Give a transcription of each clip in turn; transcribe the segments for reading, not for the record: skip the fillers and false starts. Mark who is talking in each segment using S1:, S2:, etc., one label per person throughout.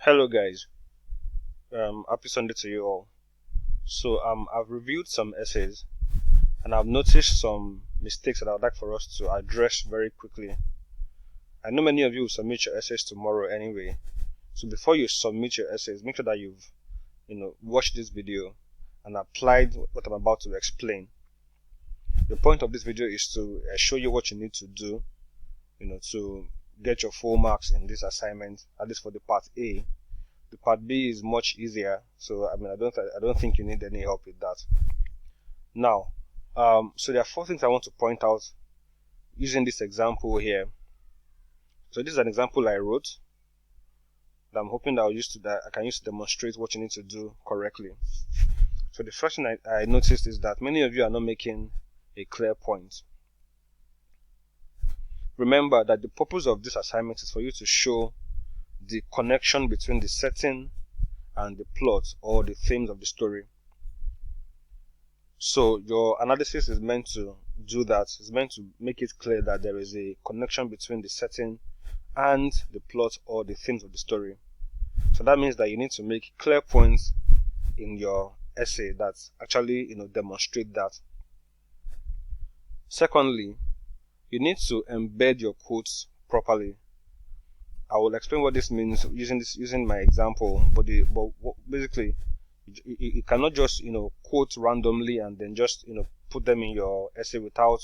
S1: Hello guys, happy Sunday to you all. I've reviewed some essays and I've noticed some mistakes that I would like for us to address very quickly. I know many of you will submit your essays tomorrow anyway, so before you submit your essays, make sure that you've watched this video and applied what I'm about to explain. The point of this video is to show you what you need to do, to get your full marks in this assignment, at least for the part A. The part B is much easier, so I don't think you need any help with that. Now, so there are four things I want to point out using this example here. So this is an example I wrote that I'm hoping that I can use to demonstrate what you need to do correctly. So the first thing I noticed is that many of you are not making a clear point. Remember that the purpose of this assignment is for you to show the connection between the setting and the plot or the themes of the story. So your analysis is meant to do that. It's meant to make it clear that there is a connection between the setting and the plot or the themes of the story. So that means that you need to make clear points in your essay that actually demonstrate that. Secondly, you need to embed your quotes properly. I will explain what this means using my example, but basically you cannot just quote randomly and then just put them in your essay without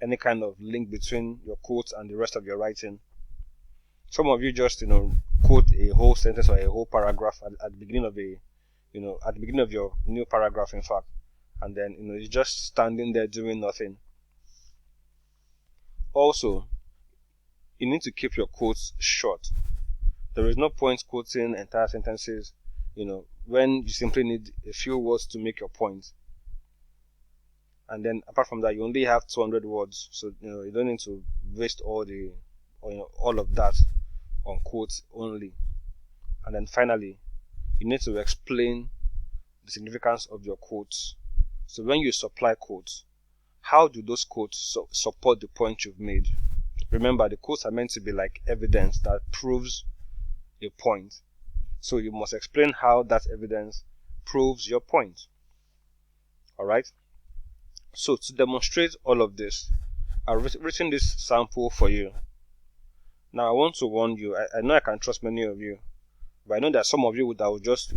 S1: any kind of link between your quotes and the rest of your writing. Some of you just quote a whole sentence or a whole paragraph at the beginning of at the beginning of your new paragraph, in fact, and then you're just standing there doing nothing. Also, you need to keep your quotes short. There is no point quoting entire sentences, when you simply need a few words to make your point. And then apart from that, you only have 200 words, so you don't need to waste all of that on quotes only. And then finally, you need to explain the significance of your quotes. So when you supply quotes, how do those quotes support the point you've made? Remember, the quotes are meant to be like evidence that proves a point. So you must explain how that evidence proves your point. Alright? So to demonstrate all of this, I've written this sample for you. Now I want to warn you, I know I can trust many of you, but I know that some of you that will just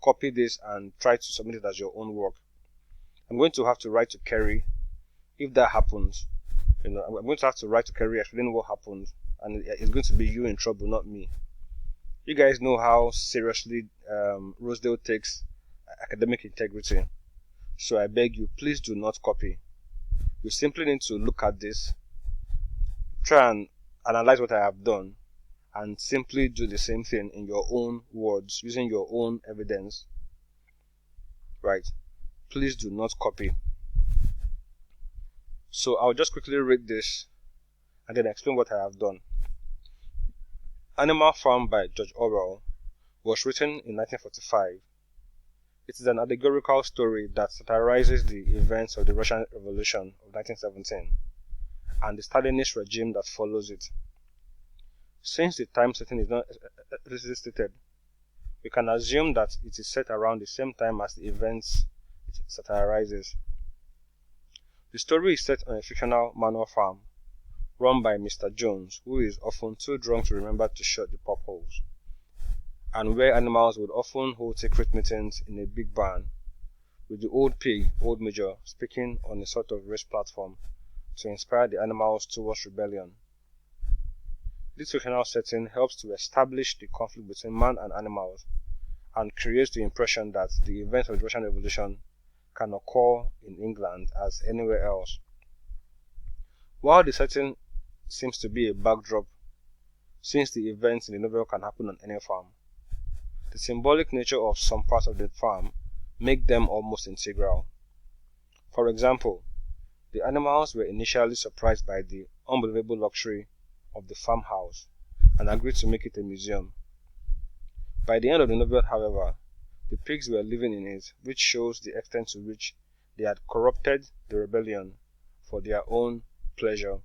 S1: copy this and try to submit it as your own work. I'm going to have to write to Kerry if that happens. I'm going to have to write to Kerry explaining what happened, and it's going to be you in trouble, not me. You guys know how seriously Rosedale takes academic integrity, so I beg you, please do not copy. You simply need to look at this, try and analyze what I have done, and simply do the same thing in your own words, using your own evidence. Right? Please do not copy. So I'll just quickly read this and then explain what I have done. Animal Farm by George Orwell was written in 1945. It is an allegorical story that satirizes the events of the Russian Revolution of 1917 and the Stalinist regime that follows it. Since the time setting is not explicitly stated, we can assume that it is set around the same time as the events it satirizes. The story is set on a fictional manor farm run by Mr. Jones, who is often too drunk to remember to shut the pop holes, and where animals would often hold secret meetings in a big barn, with the old pig, Old Major, speaking on a sort of raised platform to inspire the animals towards rebellion. This fictional setting helps to establish the conflict between man and animals, and creates the impression that the events of the Russian Revolution can occur in England as anywhere else. While the setting seems to be a backdrop, since the events in the novel can happen on any farm, the symbolic nature of some parts of the farm make them almost integral. For example, the animals were initially surprised by the unbelievable luxury of the farmhouse and agreed to make it a museum. By the end of the novel, however, the pigs were living in it, which shows the extent to which they had corrupted the rebellion for their own pleasure.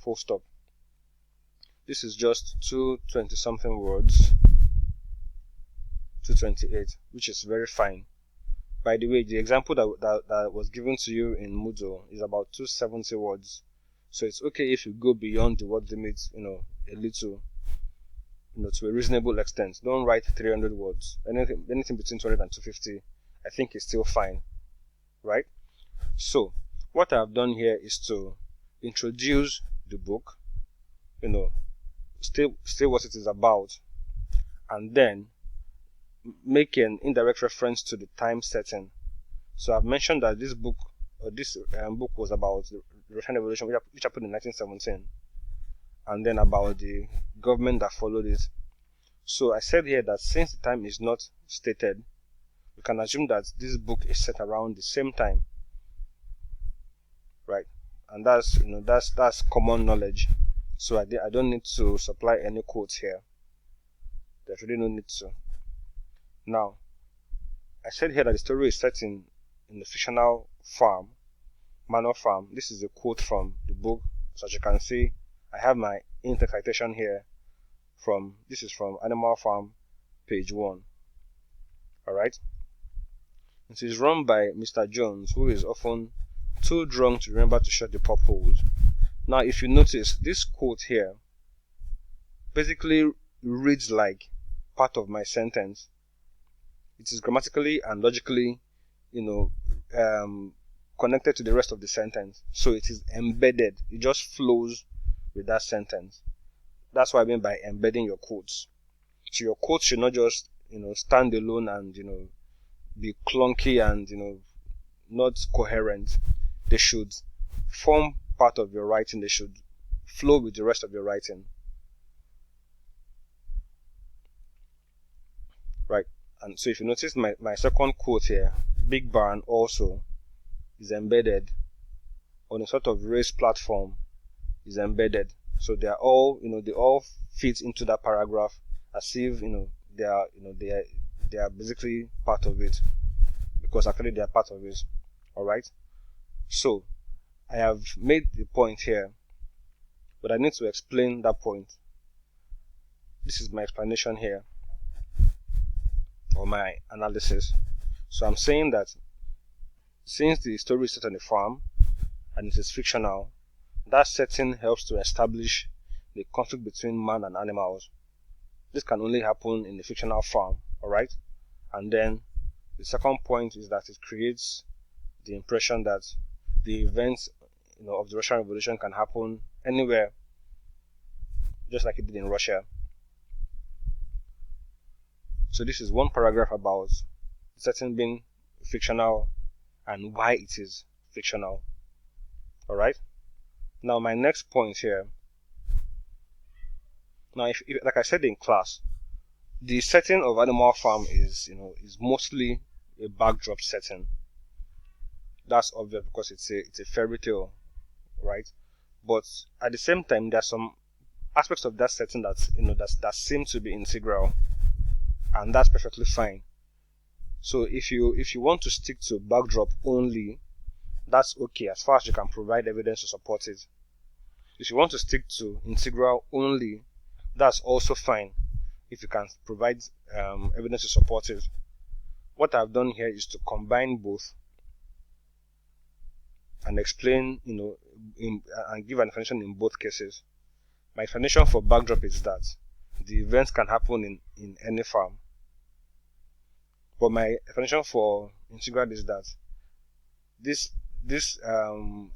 S1: Full stop. This is just 220-something words, 228, which is very fine. By the way, the example that was given to you in Moodle is about 270 words. So it's okay if you go beyond the word limit, a little, to a reasonable extent. Don't write 300 words. Anything between 200 and 250, I think is still fine, right? So what I've done here is to introduce the book, state what it is about, and then make an indirect reference to the time setting. So I've mentioned that this book was about the Russian Revolution, which happened in 1917, and then about the government that followed it. So I said here that since the time is not stated, we can assume that this book is set around the same time, right? And that's common knowledge. So I don't need to supply any quotes here. There's really no need to. Now, I said here that the story is set in the fictional manor farm. This is a quote from the book. So as you can see, I have my intake citation here. This is from Animal Farm, page 1. Alright. It is run by Mr. Jones, who is often too drunk to remember to shut the pop holes. Now, if you notice, this quote here basically reads like part of my sentence. It is grammatically and logically, connected to the rest of the sentence. So it is embedded. It just flows with that sentence. That's what I mean by embedding your quotes. So your quotes should not just, stand alone and, be clunky and, not coherent. They should form part of your writing. They should flow with the rest of your writing. Right. And so if you notice my second quote here, Big Barn also is embedded on a sort of raised platform, is embedded. So they are all, they all fit into that paragraph as if, they are basically part of it, because actually they are part of it. Alright. So I have made the point here, but I need to explain that point. This is my explanation here, or my analysis. So I'm saying that since the story is set on a farm and it is fictional, that setting helps to establish the conflict between man and animals. This can only happen in the fictional farm, alright? And then the second point is that it creates the impression that the events of the Russian Revolution can happen anywhere, just like it did in Russia. So this is one paragraph about the setting being fictional and why it is fictional. Alright? Now my next point here. Now if like I said in class, the setting of Animal Farm is mostly a backdrop setting. That's obvious because it's a fairy tale, right? But at the same time, there are some aspects of that setting that seem to be integral, and that's perfectly fine. So if you want to stick to backdrop only, that's okay as far as you can provide evidence to support it. If you want to stick to integral only, that's also fine if you can provide evidence to support it. What I've done here is to combine both and explain, and give an explanation in both cases. My explanation for backdrop is that the events can happen in any farm. But my explanation for integral is that this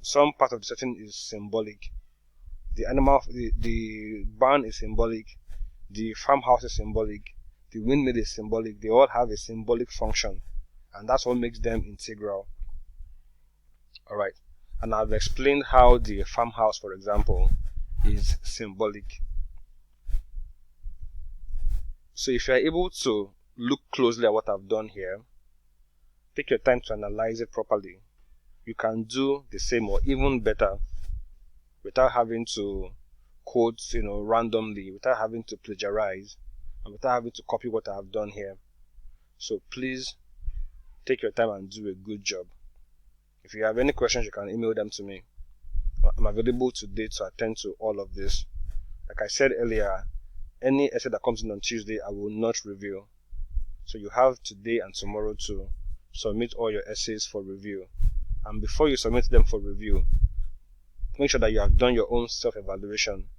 S1: some part of the setting is symbolic. The barn is symbolic, the farmhouse is symbolic, the windmill is symbolic. They all have a symbolic function, and that's what makes them integral. Alright, and I've explained how the farmhouse, for example, is symbolic. So if you're able to look closely at what I've done here, take your time to analyze it properly, you can do the same or even better without having to quote randomly, without having to plagiarize, and without having to copy what I have done here. So please take your time and do a good job. If you have any questions, you can email them to me. I'm available today to attend to all of this. Like I said earlier, any essay that comes in on Tuesday, I will not review. So you have today and tomorrow to submit all your essays for review. And before you submit them for review, make sure that you have done your own self-evaluation.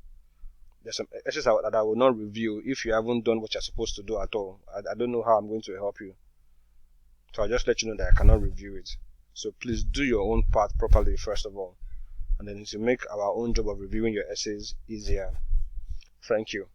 S1: There's some essays that I will not review if you haven't done what you're supposed to do at all. I don't know how I'm going to help you. So I'll just let you know that I cannot review it. So please do your own part properly first of all, and then to make our own job of reviewing your essays easier. Thank you.